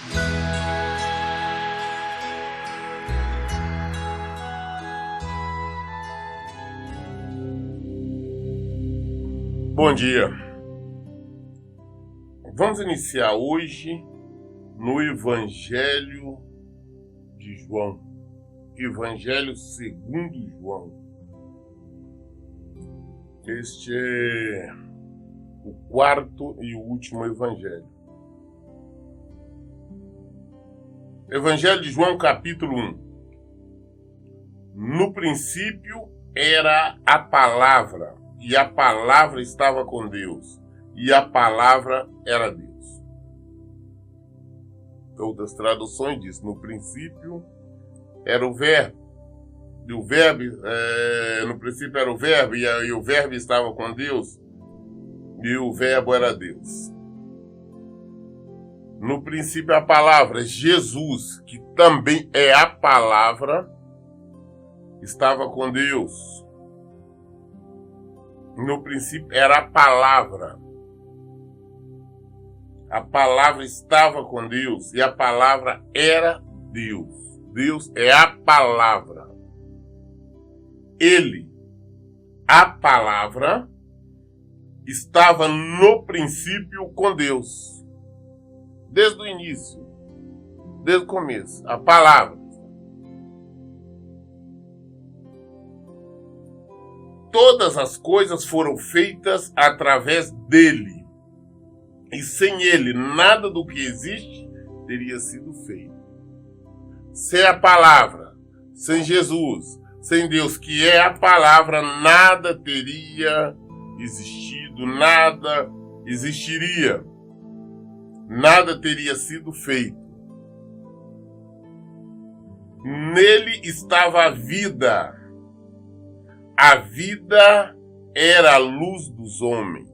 Bom dia. Vamos iniciar hoje no Evangelho de João, Evangelho segundo João. Este é o quarto e último Evangelho. Evangelho de João, capítulo 1. No princípio era a palavra, e a palavra estava com Deus, e a palavra era Deus. Outras traduções dizem, no princípio era o verbo, e o verbo, no princípio era o verbo, e o verbo estava com Deus, e o verbo era Deus. No princípio a palavra, Jesus, que também é a palavra, estava com Deus. No princípio era a palavra. A palavra estava com Deus e a palavra era Deus. Deus é a palavra. Ele, a palavra, estava no princípio com Deus. Desde o início, desde o começo, a palavra. Todas as coisas foram feitas através dele. E sem ele, nada do que existe teria sido feito. Sem a palavra, sem Jesus, sem Deus, que é a palavra, nada teria existido, nada existiria. Nada teria sido feito. Nele estava a vida. A vida era a luz dos homens.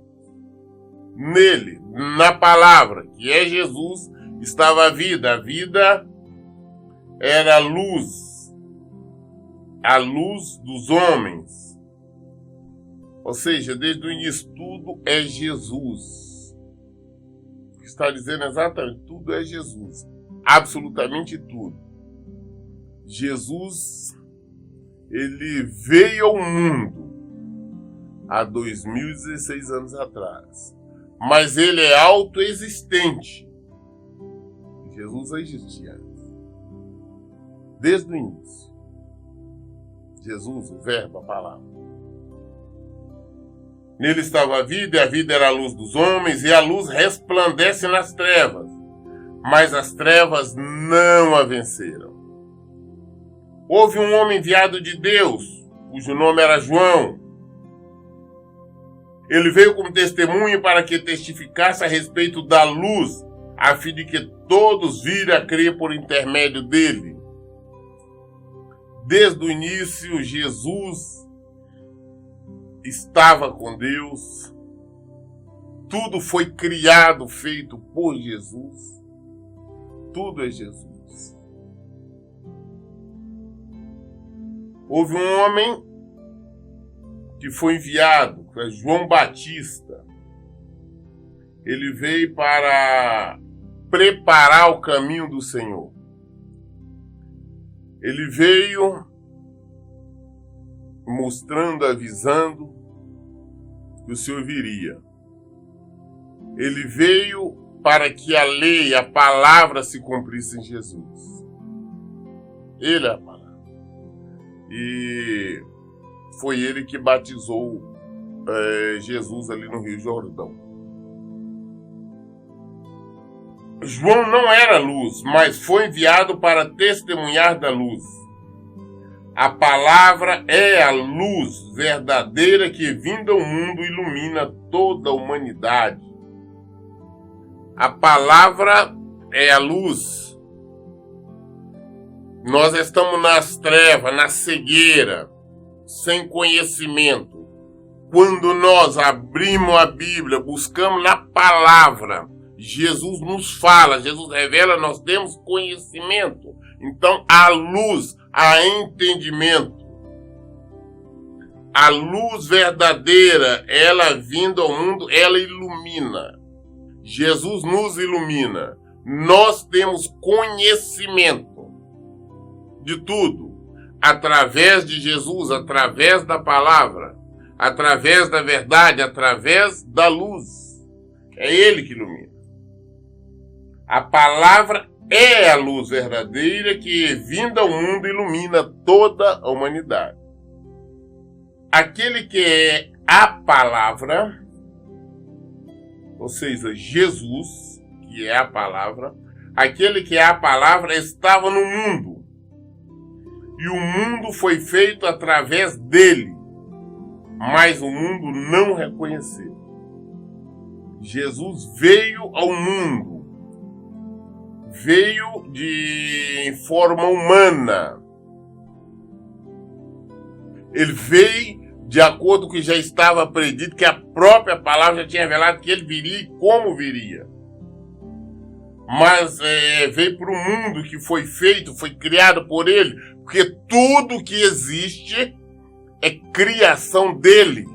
Nele, na palavra, que é Jesus, estava a vida. A vida era a luz dos homens. Ou seja, desde o início, tudo é Jesus. O que está dizendo exatamente, tudo é Jesus. Absolutamente tudo. Jesus, ele veio ao mundo há 2016 anos atrás. Mas ele é autoexistente. Jesus já existia antes. Desde o início. Jesus, o verbo, a palavra. Nele estava a vida, e a vida era a luz dos homens, e a luz resplandece nas trevas. Mas as trevas não a venceram. Houve um homem enviado de Deus, cujo nome era João. Ele veio como testemunho para que testificasse a respeito da luz, a fim de que todos virem a crer por intermédio dele. Desde o início, Jesus estava com Deus. Tudo foi criado, feito por Jesus. Tudo é Jesus. Houve um homem que foi enviado, que é João Batista. Ele veio para preparar o caminho do Senhor. Ele veio mostrando, avisando que o Senhor viria. Ele veio para que a lei, a palavra se cumprisse em Jesus. Ele é a palavra. E foi ele que batizou Jesus ali no Rio Jordão. João não era luz, mas foi enviado para testemunhar da luz. A palavra é a luz verdadeira que, vinda ao mundo, ilumina toda a humanidade. A palavra é a luz. Nós estamos nas trevas, na cegueira, sem conhecimento. Quando nós abrimos a Bíblia, buscamos na palavra, Jesus nos fala, Jesus revela, nós temos conhecimento. Então, a luz, a entendimento. A luz verdadeira, ela vindo ao mundo, ela ilumina. Jesus nos ilumina. Nós temos conhecimento de tudo através de Jesus, através da palavra, através da verdade, através da luz. É Ele que ilumina. A palavra é a luz verdadeira que, vinda ao mundo, ilumina toda a humanidade. Aquele que é a palavra, ou seja, Jesus, que é a palavra, aquele que é a palavra estava no mundo. E o mundo foi feito através dele, mas o mundo não reconheceu. Jesus veio ao mundo. Veio em forma humana. Ele veio de acordo com o que já estava predito, que a própria palavra já tinha revelado que ele viria e como viria. Mas veio para o mundo que foi feito, foi criado por ele, porque tudo que existe é criação dele,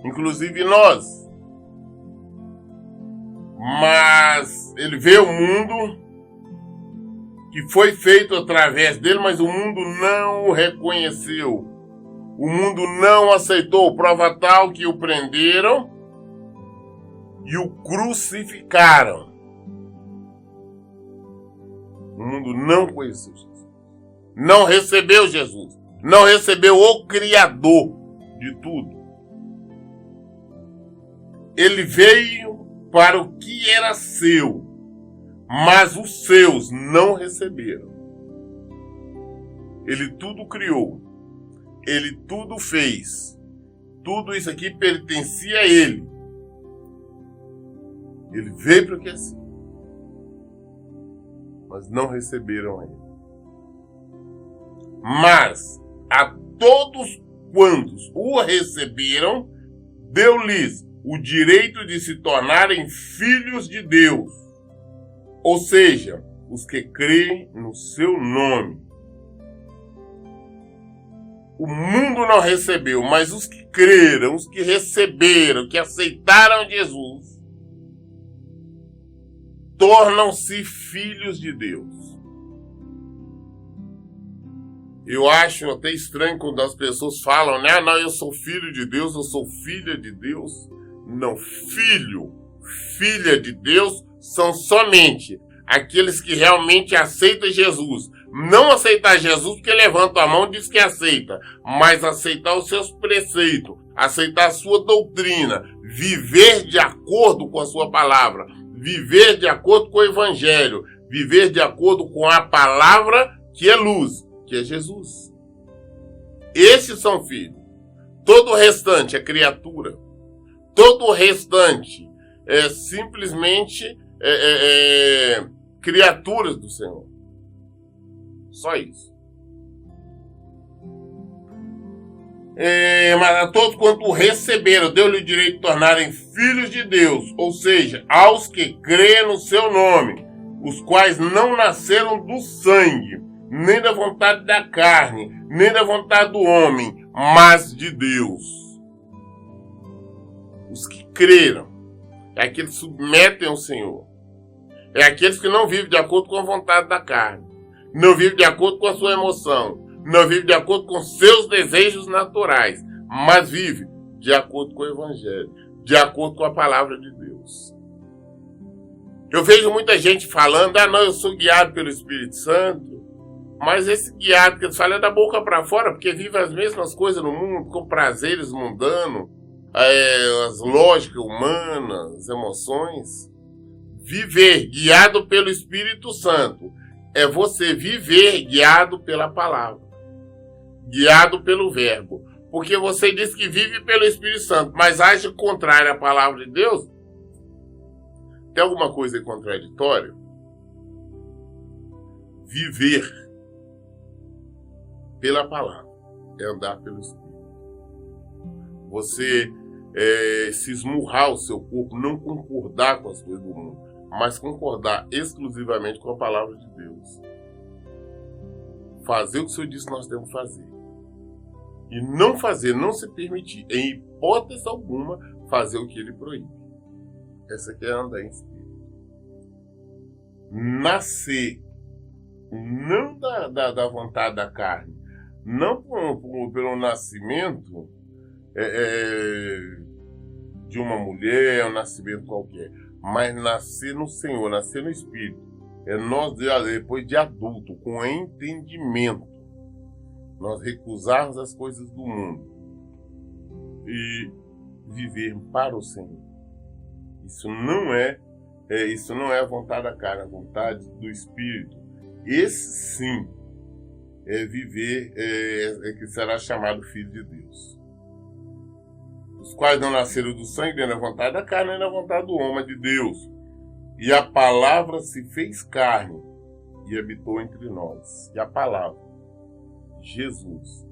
inclusive nós. Mas ele veio ao mundo que foi feito através dele, mas o mundo não o reconheceu. O mundo não aceitou. Prova tal que o prenderam e o crucificaram. O mundo não conheceu Jesus. Não recebeu Jesus. Não recebeu o Criador de tudo. Ele veio para o que era seu, mas os seus não receberam. Ele tudo criou, ele tudo fez, tudo isso aqui pertencia a ele. Ele veio para o que é seu, mas não receberam a ele. Mas a todos quantos o receberam, deu-lhes o direito de se tornarem filhos de Deus, ou seja, os que creem no seu nome. O mundo não recebeu, mas os que creram, os que receberam, que aceitaram Jesus, tornam-se filhos de Deus. Eu acho até estranho quando as pessoas falam, né? Não, eu sou filho de Deus, eu sou filha de Deus. Não, filho, filha de Deus são somente aqueles que realmente aceitam Jesus. Não aceitar Jesus porque levanta a mão e diz que aceita, mas aceitar os seus preceitos, aceitar a sua doutrina, viver de acordo com a sua palavra, viver de acordo com o evangelho, viver de acordo com a palavra que é luz, que é Jesus. Esses são filhos. Todo o restante é criatura. Todo o restante é simplesmente criaturas do Senhor. Só isso. Mas a todos quanto receberam, deu-lhe o direito de tornarem filhos de Deus, ou seja, aos que creem no seu nome, os quais não nasceram do sangue, nem da vontade da carne, nem da vontade do homem, mas de Deus. Os que creram, é aqueles que submetem ao Senhor. É aqueles que não vivem de acordo com a vontade da carne. Não vivem de acordo com a sua emoção. Não vivem de acordo com seus desejos naturais. Mas vivem de acordo com o Evangelho. De acordo com a palavra de Deus. Eu vejo muita gente falando, não, eu sou guiado pelo Espírito Santo. Mas esse guiado que eles falam é da boca para fora, porque vive as mesmas coisas no mundo, com prazeres mundanos. As lógicas humanas, as emoções. Viver guiado pelo Espírito Santo é você viver guiado pela palavra, guiado pelo verbo. Porque você diz que vive pelo Espírito Santo, mas age contrário à palavra de Deus. Tem alguma coisa contraditória? Viver pela palavra é andar pelo Espírito. Você se esmurrar o seu corpo, não concordar com as coisas do mundo, mas concordar exclusivamente com a palavra de Deus. Fazer o que o Senhor disse que nós temos que fazer. E não fazer, não se permitir, em hipótese alguma, fazer o que Ele proíbe. Essa aqui é andar em espírito. nascer não da vontade da carne, não pelo nascimento de uma mulher, um nascimento qualquer, mas nascer no Senhor, nascer no Espírito. É nós, depois de adulto, com entendimento, nós recusarmos as coisas do mundo e viver para o Senhor. Isso não é a vontade da carne, a vontade do Espírito. Esse sim é viver, que será chamado Filho de Deus. Os quais não nasceram do sangue, nem da vontade da carne, nem da vontade do homem, de Deus. E a palavra se fez carne e habitou entre nós. E a palavra, Jesus,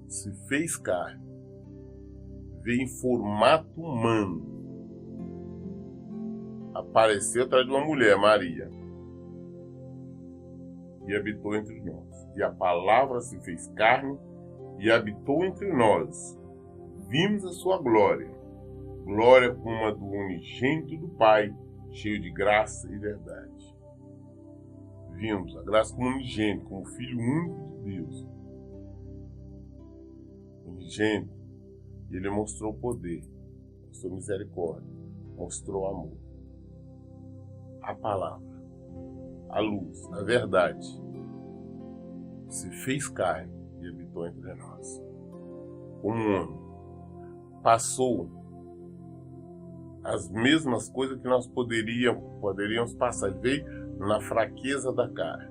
se fez carne, veio em formato humano, apareceu atrás de uma mulher, Maria, e habitou entre nós. E a palavra se fez carne e habitou entre nós. Vimos a sua glória, glória como a do unigênito do Pai, cheio de graça e verdade. Vimos a graça como unigênito, como Filho único de Deus. Unigênito. E ele mostrou poder, mostrou misericórdia, mostrou amor. A palavra, a luz, a verdade, se fez carne e habitou entre nós. Como um homem, passou as mesmas coisas que nós poderíamos passar. Ele veio na fraqueza da carne.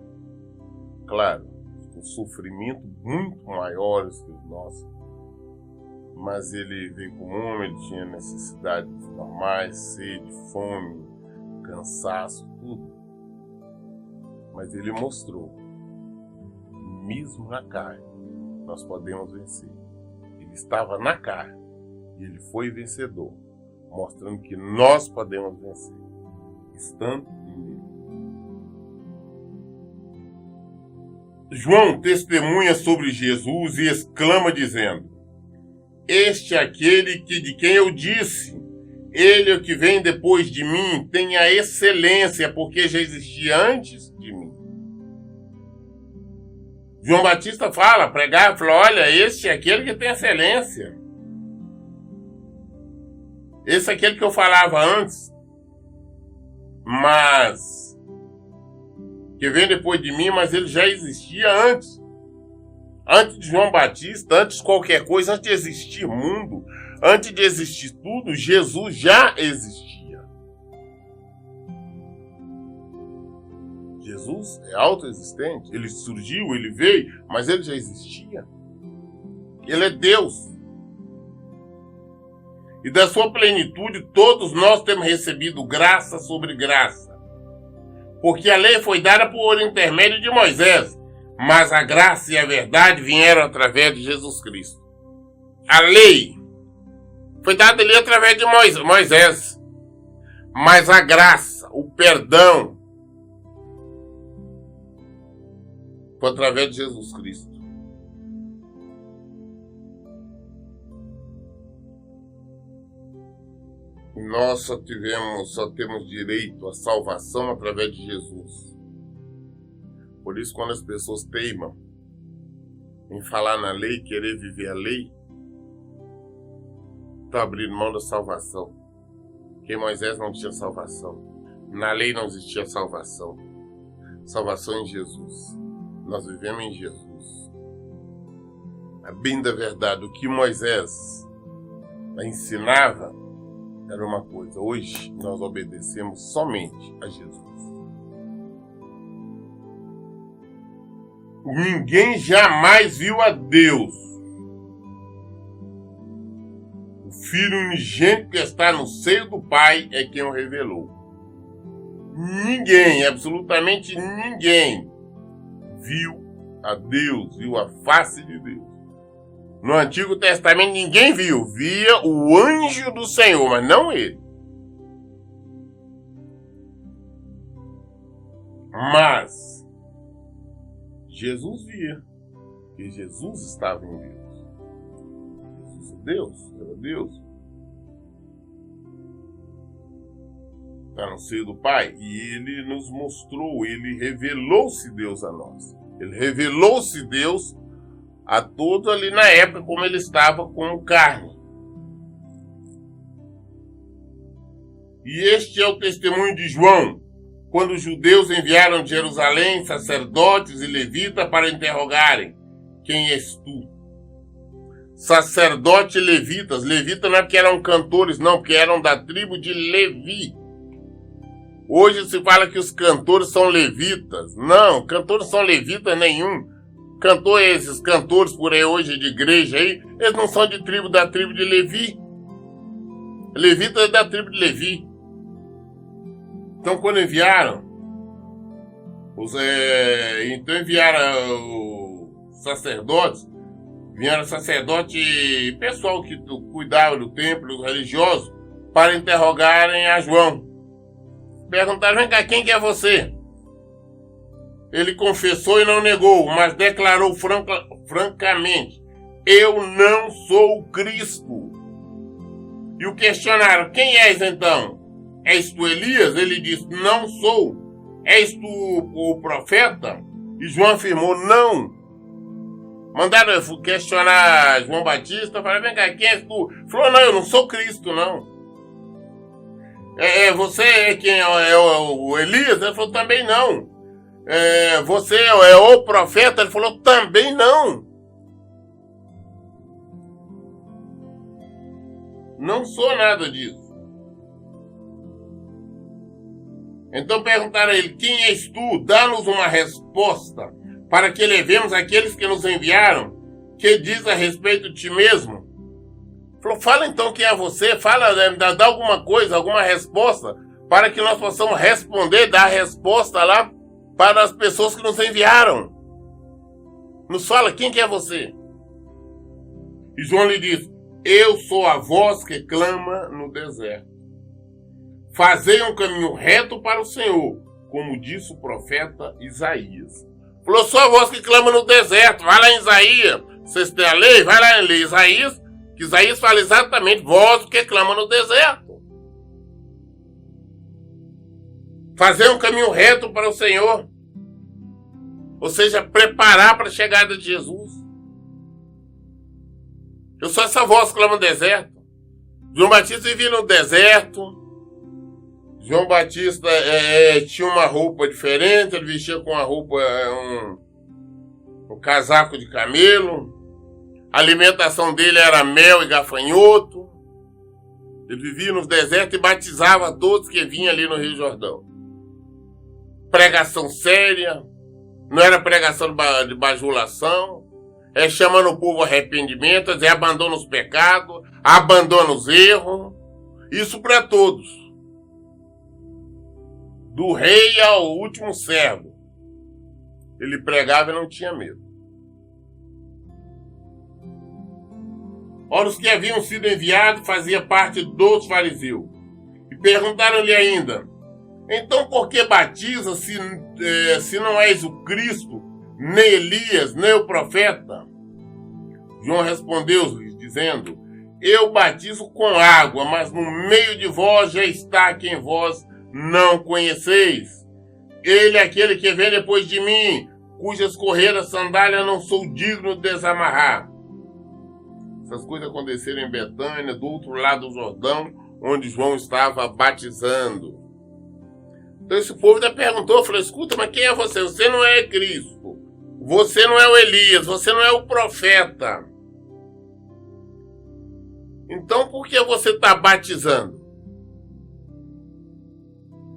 Claro, com sofrimento muito maiores que os nossos, mas ele veio como homem, ele tinha necessidades normais, sede, fome, cansaço, tudo. Mas ele mostrou, mesmo na carne, nós podemos vencer. Ele estava na carne e ele foi vencedor, mostrando que nós podemos vencer, estando nele. João testemunha sobre Jesus e exclama dizendo: este é aquele de quem eu disse, ele é o que vem depois de mim, tem a excelência, porque já existia antes de mim. João Batista pregava, olha, este é aquele que tem excelência. Esse é aquele que eu falava antes, mas que vem depois de mim, mas ele já existia antes. Antes de João Batista, antes de qualquer coisa, antes de existir mundo, antes de existir tudo, Jesus já existia. Jesus é autoexistente, ele surgiu, ele veio, mas ele já existia. Ele é Deus. E da sua plenitude, todos nós temos recebido graça sobre graça. Porque a lei foi dada por intermédio de Moisés, mas a graça e a verdade vieram através de Jesus Cristo. A lei foi dada ali através de Moisés, mas a graça, o perdão, foi através de Jesus Cristo. Nós só temos direito à salvação através de Jesus. Por isso, quando as pessoas teimam em falar na lei, querer viver a lei, estão abrindo mão da salvação. Porque em Moisés não tinha salvação. Na lei não existia salvação. Salvação em Jesus. Nós vivemos em Jesus. A bem da verdade, o que Moisés ensinava era uma coisa. Hoje nós obedecemos somente a Jesus. Ninguém jamais viu a Deus. O Filho unigênito que está no seio do Pai é quem o revelou. Ninguém, absolutamente ninguém, viu a Deus, viu a face de Deus. No Antigo Testamento ninguém via o anjo do Senhor, mas não ele. Mas Jesus via, que Jesus estava em Deus. Jesus é Deus, era Deus. está no seio do Pai, e ele nos mostrou, ele revelou-se Deus a nós. Ele revelou-se Deus a todos ali na época, como ele estava com carne. E este é o testemunho de João, quando os judeus enviaram de Jerusalém sacerdotes e levitas para interrogarem: quem és tu? Sacerdote e levitas. Levitas não é porque eram cantores, não, porque eram da tribo de Levi. Hoje se fala que os cantores são levitas. Não, cantores são levitas nenhum. Esses cantores por aí hoje de igreja aí, eles não são da tribo de Levi. Levitas é da tribo de Levi. Então quando enviaram, enviaram os sacerdotes, vieram sacerdote pessoal que cuidava do templo, os religiosos, para interrogarem a João. Perguntaram: vem cá, quem que é você? Ele confessou e não negou, mas declarou francamente: eu não sou o Cristo. E o questionaram: quem és então? És tu Elias? Ele disse: não sou. És tu o profeta? E João afirmou: não. Mandaram questionar João Batista, falaram: vem cá, quem és tu? Falou: não, eu não sou Cristo, não. Você é quem é o Elias? Ele falou: também não. Você é o profeta? Ele falou: também não. Não sou nada disso. Então perguntaram a ele: quem és tu? Dá-nos uma resposta, para que levemos aqueles que nos enviaram. Que diz a respeito de ti mesmo? Falou: fala então quem é você, fala, dá alguma coisa, alguma resposta, para que nós possamos responder, dar a resposta lá para as pessoas que nos enviaram. Nos fala quem que é você. E João lhe diz: eu sou a voz que clama no deserto. Fazei um caminho reto para o Senhor, como disse o profeta Isaías. Falou: sou a voz que clama no deserto. Vai lá em Isaías. Vocês têm a lei? Vai lá em Isaías, que Isaías fala exatamente: voz que clama no deserto. Fazer um caminho reto para o Senhor. Ou seja, preparar para a chegada de Jesus. Eu sou essa voz que clama no deserto. João Batista vivia no deserto. João Batista tinha uma roupa diferente, ele vestia com uma roupa, um casaco de camelo. A alimentação dele era mel e gafanhoto. Ele vivia no deserto e batizava todos que vinham ali no Rio Jordão. Pregação séria, não era pregação de bajulação, chamando o povo ao arrependimento, abandona os pecados, abandona os erros. Isso para todos. Do rei ao último servo. Ele pregava e não tinha medo. Ora, os que haviam sido enviados faziam parte dos fariseus. E perguntaram-lhe ainda: então por que batiza se não és o Cristo, nem Elias, nem o profeta? João respondeu-lhes, dizendo: eu batizo com água, mas no meio de vós já está quem vós não conheceis. Ele é aquele que vem depois de mim, cujas correias sandália não sou digno de desamarrar. Essas coisas aconteceram em Betânia, do outro lado do Jordão, onde João estava batizando. Então esse povo ainda perguntou, falou: escuta, mas quem é você? Você não é Cristo, você não é o Elias, você não é o profeta. Então por que você está batizando?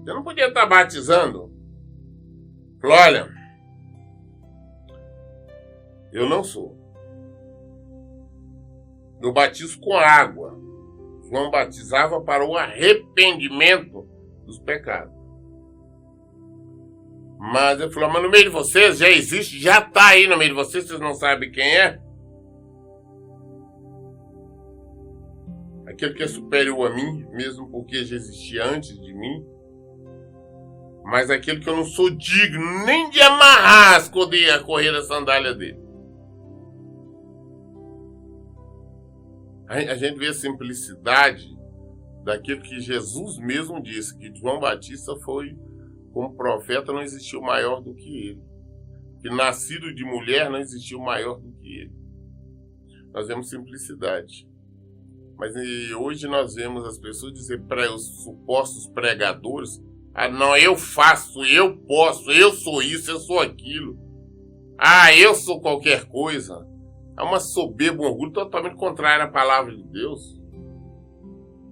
Você não podia estar batizando? Falou: olha, eu não sou. Eu batizo com água. João batizava para o arrependimento dos pecados. Mas ele falou: mas no meio de vocês já existe, já está aí no meio de vocês, vocês não sabem quem é? Aquele que é superior a mim, mesmo porque já existia antes de mim. Mas aquele que eu não sou digno nem de amarrar a correr a sandália dele. A gente vê a simplicidade daquilo que Jesus mesmo disse, que João Batista foi, como profeta, não existiu maior do que ele. Que nascido de mulher não existiu maior do que ele. Nós vemos simplicidade. Mas hoje nós vemos as pessoas dizer para os supostos pregadores: ah, não, eu faço, eu posso, eu sou isso, eu sou aquilo. Ah, eu sou qualquer coisa. É uma soberba, um orgulho totalmente contrário à palavra de Deus.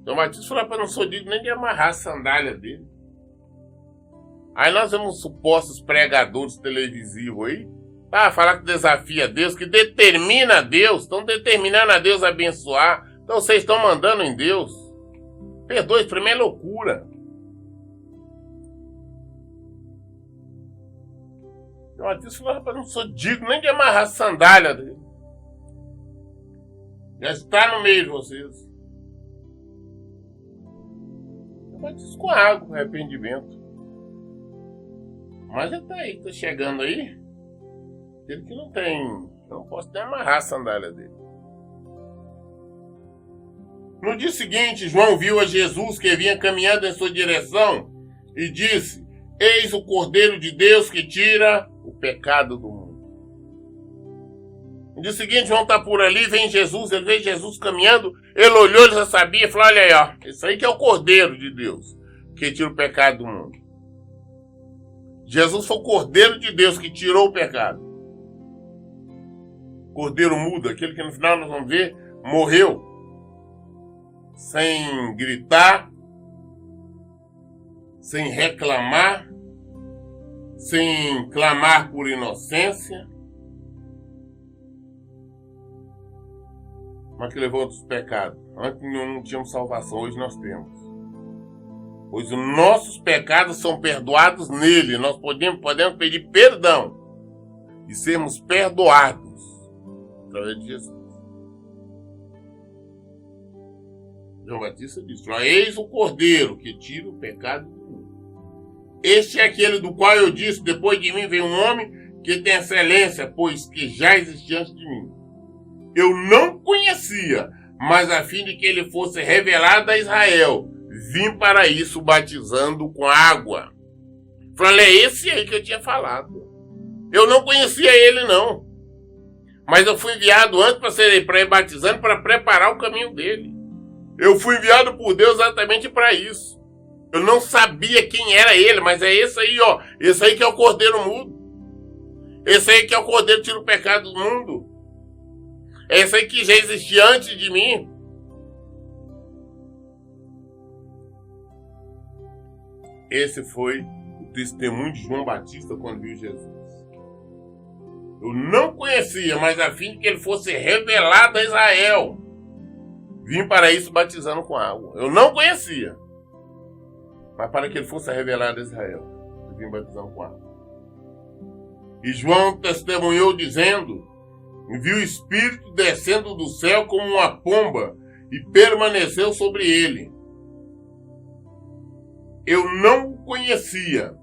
João Batista falou para não sou digno nem de amarrar a sandália dele. Aí nós vemos supostos pregadores televisivos aí, falar que desafia Deus, que determina a Deus, estão determinando a Deus a abençoar, então vocês estão mandando em Deus. Perdoe, isso para mim é loucura. João Batista falou para não sou digno nem de amarrar a sandália dele. Já está no meio de vocês. Batista com água, arrependimento. Mas já está aí, está chegando aí. Ele que não tem, não posso nem amarrar a sandália dele. No dia seguinte, João viu a Jesus que vinha caminhando em sua direção e disse: eis o Cordeiro de Deus que tira o pecado do mundo. No dia seguinte, João está por ali, vem Jesus, ele vê Jesus caminhando, ele olhou, ele já sabia, e falou: olha aí, ó, esse aí que é o Cordeiro de Deus, que tira o pecado do mundo. Jesus foi o Cordeiro de Deus que tirou o pecado. Cordeiro mudo, aquele que no final nós vamos ver, morreu, sem gritar, sem reclamar, sem clamar por inocência, mas que levou outros pecados. Antes não tínhamos salvação, hoje nós temos. Hoje os nossos pecados são perdoados nele. Nós podemos pedir perdão e sermos perdoados através de Jesus. João Batista disse: eis o Cordeiro que tira o pecado do mundo. Este é aquele do qual eu disse: depois de mim vem um homem que tem excelência, pois que já existia antes de mim. Eu não conhecia, mas a fim de que ele fosse revelado a Israel, vim para isso batizando com água. Falei: é esse aí que eu tinha falado. Eu não conhecia ele, não. Mas eu fui enviado antes para ir batizando, para preparar o caminho dele. Eu fui enviado por Deus exatamente para isso. Eu não sabia quem era ele, mas é esse aí, ó. Esse aí que é o Cordeiro mudo. Esse aí que é o Cordeiro que tira o pecado do mundo. É esse aí que já existia antes de mim. Esse foi o testemunho de João Batista quando viu Jesus. Eu não conhecia, mas a fim de que ele fosse revelado a Israel, vim para isso batizando com água. Eu não conhecia, mas para que ele fosse revelado a Israel, eu vim batizando com água. E João testemunhou dizendo: viu o Espírito descendo do céu como uma pomba e permaneceu sobre ele. Eu não o conhecia.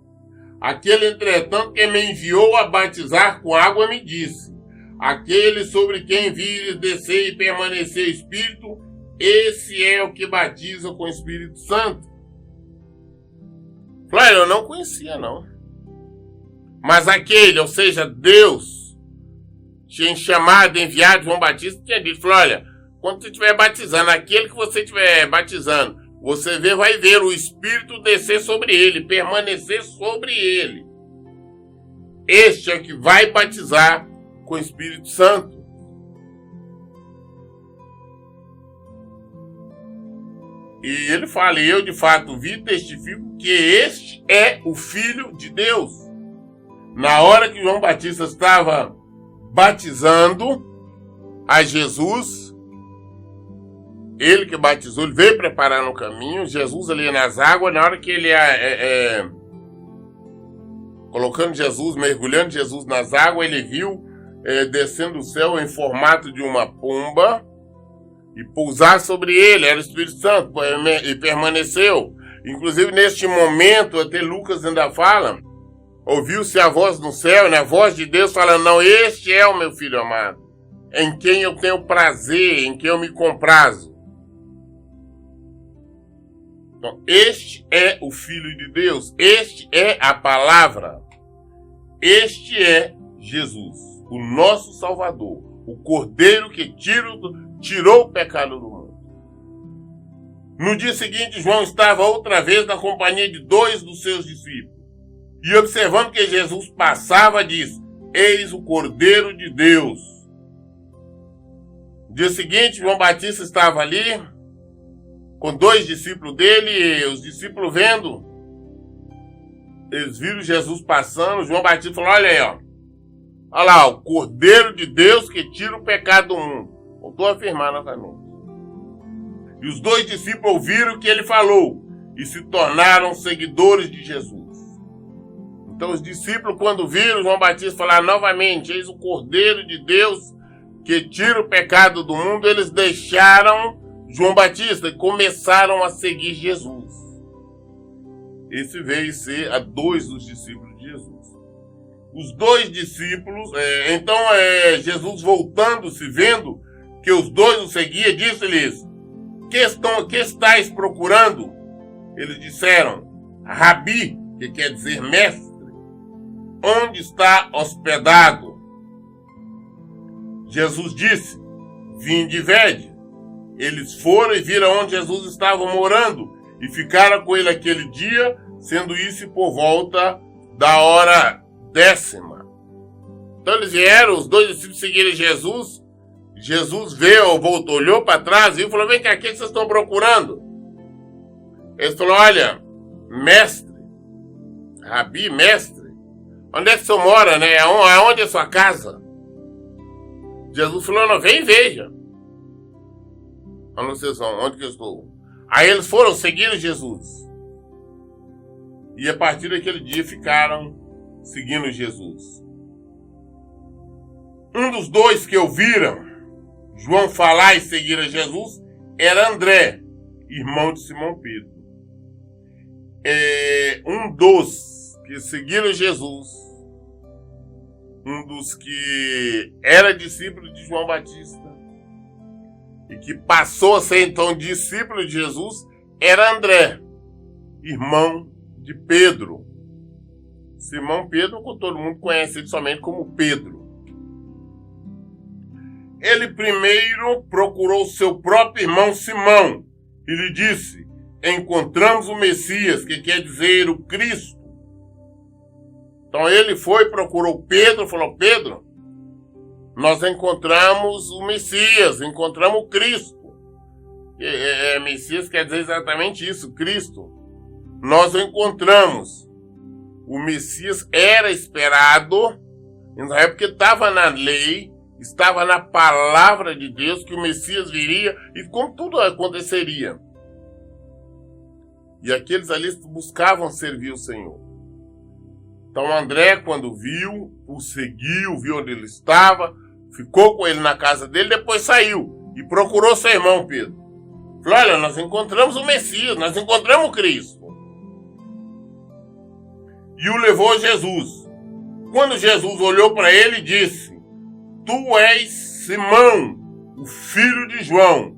Aquele, entretanto, que me enviou a batizar com água me disse: aquele sobre quem vires descer e permanecer Espírito, esse é o que batiza com o Espírito Santo. Falei: eu não conhecia, não. Mas aquele, ou seja, Deus, tinha chamado, enviado João Batista, tinha dito: falou: olha, quando você estiver batizando, aquele que você estiver batizando, você vai ver o Espírito descer sobre ele, permanecer sobre ele. Este é o que vai batizar com o Espírito Santo. E ele fala: e eu de fato vi e testifico que este é o Filho de Deus. Na hora que João Batista estava batizando a Jesus, ele que batizou, ele veio preparar no caminho, Jesus ali nas águas, na hora que ele colocando Jesus, mergulhando Jesus nas águas, ele viu descendo do céu em formato de uma pomba e pousar sobre ele, era o Espírito Santo, e permaneceu. Inclusive neste momento, até Lucas ainda fala, ouviu-se a voz no céu, né, a voz de Deus falando: não, este é o meu Filho amado, em quem eu tenho prazer, em quem eu me comprazo. Então, este é o Filho de Deus, este é a palavra, este é Jesus, o nosso Salvador, o Cordeiro que tirou o pecado do mundo. No dia seguinte, João estava outra vez na companhia de 2 dos seus discípulos. E observando que Jesus passava, disse: eis o Cordeiro de Deus. No dia seguinte, João Batista estava ali, com 2 discípulos dele, e os discípulos vendo, eles viram Jesus passando. João Batista falou: olha aí, ó. Olha lá, o Cordeiro de Deus que tira o pecado do mundo. Voltou a afirmar novamente. E os 2 discípulos ouviram o que ele falou e se tornaram seguidores de Jesus. Então os discípulos, quando viram João Batista falar novamente: eis o Cordeiro de Deus que tira o pecado do mundo, eles deixaram João Batista e começaram a seguir Jesus. Esse veio ser a 2 dos discípulos de Jesus. Os 2 discípulos, Jesus voltando-se, vendo que os 2 o seguiam, disse-lhes: que estáis procurando? Eles disseram: Rabi, que quer dizer mestre, onde está hospedado? Jesus disse: vinde e vede. Eles foram e viram onde Jesus estava morando e ficaram com ele aquele dia, sendo isso por volta da hora 10ª. Então eles vieram, os 2 discípulos seguiram Jesus. Jesus veio, voltou, olhou para trás e falou: vem cá, o que vocês estão procurando? Eles falaram: olha, mestre, Rabi, mestre, onde é que o senhor mora, né? Aonde é a sua casa? Jesus falou: não, vem e veja. Onde vocês vão? Onde que eu estou? Aí eles foram, seguiram Jesus. E a partir daquele dia ficaram seguindo Jesus. Um dos 2 que ouviram João falar e seguir a Jesus era André, irmão de Simão Pedro. Um dos que seguiram Jesus, um dos que era discípulo de João Batista e que passou a ser então discípulo de Jesus, era André, irmão de Pedro. Simão Pedro, que todo mundo conhece ele somente como Pedro. Ele primeiro procurou seu próprio irmão Simão e lhe disse: encontramos o Messias, que quer dizer o Cristo. Então ele foi, procurou Pedro, falou: Pedro, nós encontramos o Messias, encontramos o Cristo. Messias quer dizer exatamente isso, Cristo. Nós o encontramos. O Messias era esperado, na época estava na lei, estava na palavra de Deus que o Messias viria e como tudo aconteceria. E aqueles ali buscavam servir o Senhor. Então André, quando viu, o seguiu, viu onde ele estava, ficou com ele na casa dele, depois saiu e procurou seu irmão Pedro. Falou: olha, nós encontramos o Messias, nós encontramos o Cristo. E o levou a Jesus. Quando Jesus olhou para ele, disse: tu és Simão, o filho de João.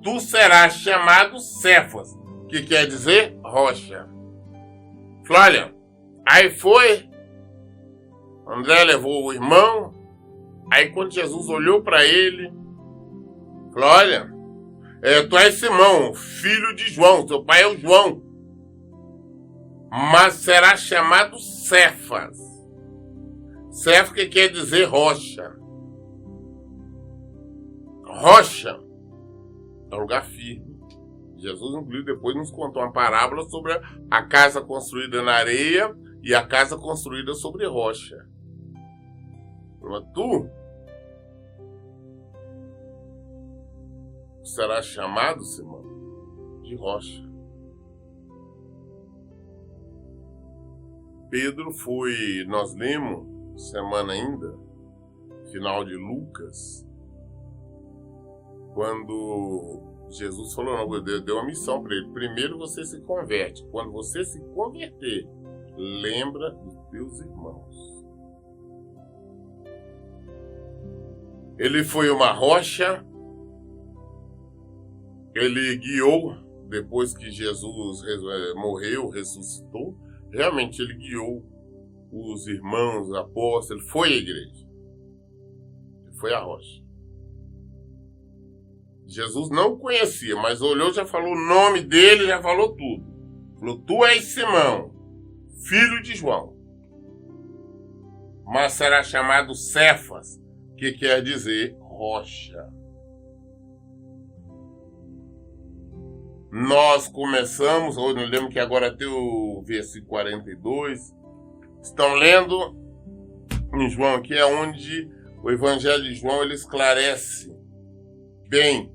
Tu serás chamado Cefas, que quer dizer rocha. Falou: olha, aí foi. André levou o irmão. Aí quando Jesus olhou para ele, falou: olha, tu és Simão, filho de João. Teu pai é o João. Mas será chamado Cefas. Cefas que quer dizer rocha. Rocha é um lugar firme. Jesus, inclusive, depois nos contou uma parábola sobre a casa construída na areia e a casa construída sobre rocha. Mas tu será chamado, Simão, de rocha. Pedro foi, nós lemos semana ainda, final de Lucas, quando Jesus falou: não, deu uma missão para ele. Primeiro você se converte. Quando você se converter, lembra dos teus irmãos. Ele foi uma rocha. Ele guiou depois que Jesus morreu, ressuscitou, realmente ele guiou os irmãos, os apóstolos, ele foi à igreja. Ele foi à rocha. Jesus não conhecia, mas olhou, já falou o nome dele, já falou tudo. Falou, tu és Simão, filho de João. Mas será chamado Cefas, que quer dizer rocha. Nós começamos, eu lembro que agora tem o versículo 42, estão lendo em João aqui, é onde o Evangelho de João ele esclarece bem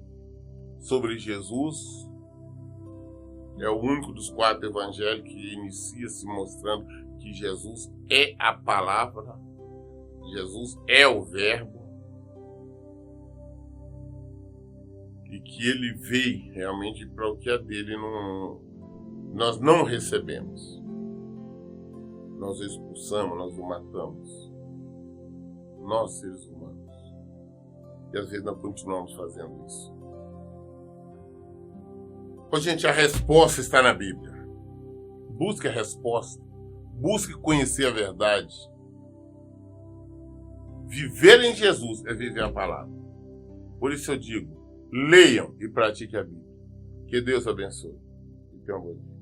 sobre Jesus. É o único dos 4 evangelhos que inicia se mostrando que Jesus é a palavra, Jesus é o verbo, e que ele veio realmente para o que é dele nós não recebemos. Nós o expulsamos, nós o matamos. Nós, seres humanos. E às vezes nós continuamos fazendo isso. Ô, gente, a resposta está na Bíblia. Busque a resposta. Busque conhecer a verdade. Viver em Jesus é viver a palavra. Por isso eu digo, leiam e pratiquem a Bíblia. Que Deus abençoe. E tenham um bom dia.